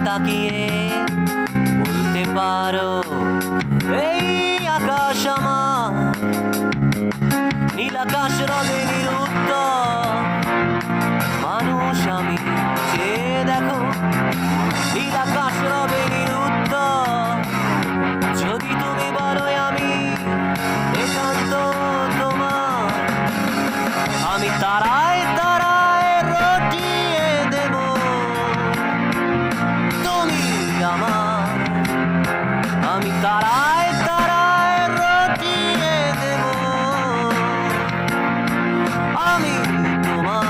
তাকিয়ে বলতে পারো এই আকাশ আমার, নীল আকাশ রবে নিরুত্তর। মানুষ আমি, চেয়ে দেখো নীল আকাশ রবে নিরুত্তর। যদি তুমি বলো আমি একান্ত তোমার, আমি তারায় তারায় রটিয়ে দেব তুমি আমার। আমি তারায় তারায় রটিয়ে দেব আমি তোমার।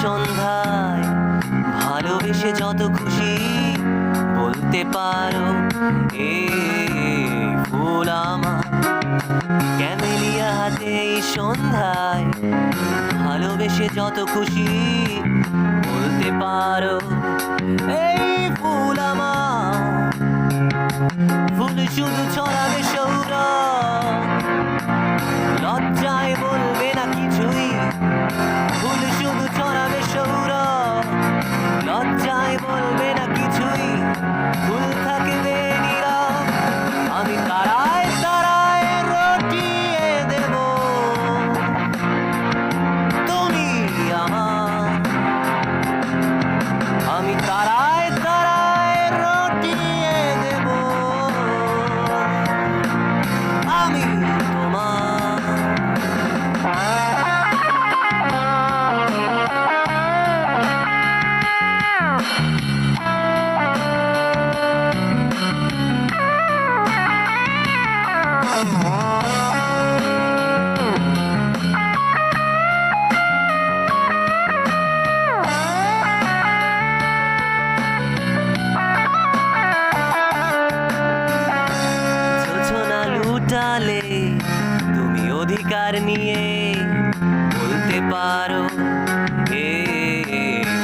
সন্ধ্যায় ভালোবেসে যত খুশি বলতে পারো এই ফুল আমার। ক্যামেলিয়া হাতে এই সন্ধ্যায় ভালোবেসে যত খুশি বলতে পারো এই ফুল আমার। ফুল শুধু ছড়াবে সৌরভ, লজ্জায় বলবে না কিছুই। ফুল শুধু ছড়াবে সৌরভ, লজ্জায় বলবে না কিছুই। ফুল থাকবে নীরব, আমি তারায় তারায় রটিয়ে দেব তুমি আমার। আমি তারায় তারায় রটিয়ে দেব আমি তোমার। লুটালে তুমি অধিকার নিয়ে বলতে পারো এ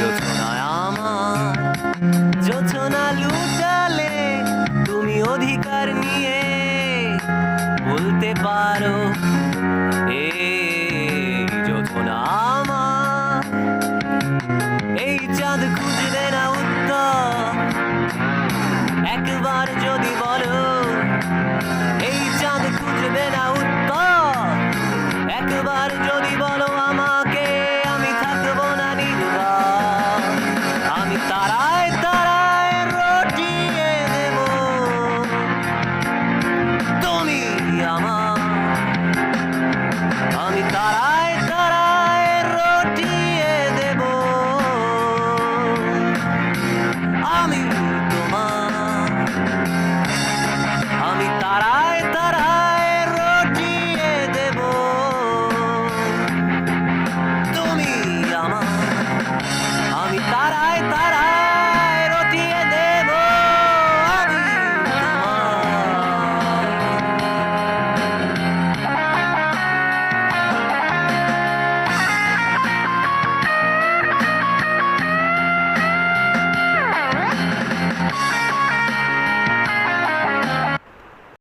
যোছনা আমার। যোছনা লুটালে তুমি অধিকার নিয়ে বলতে পারো এ যোছনা আমার। এই চাঁদ খুঁজবে না উত্তর একবার যদি বলো, এই চাঁদ খুঁজবে না উত্তর একবার যদি বলো।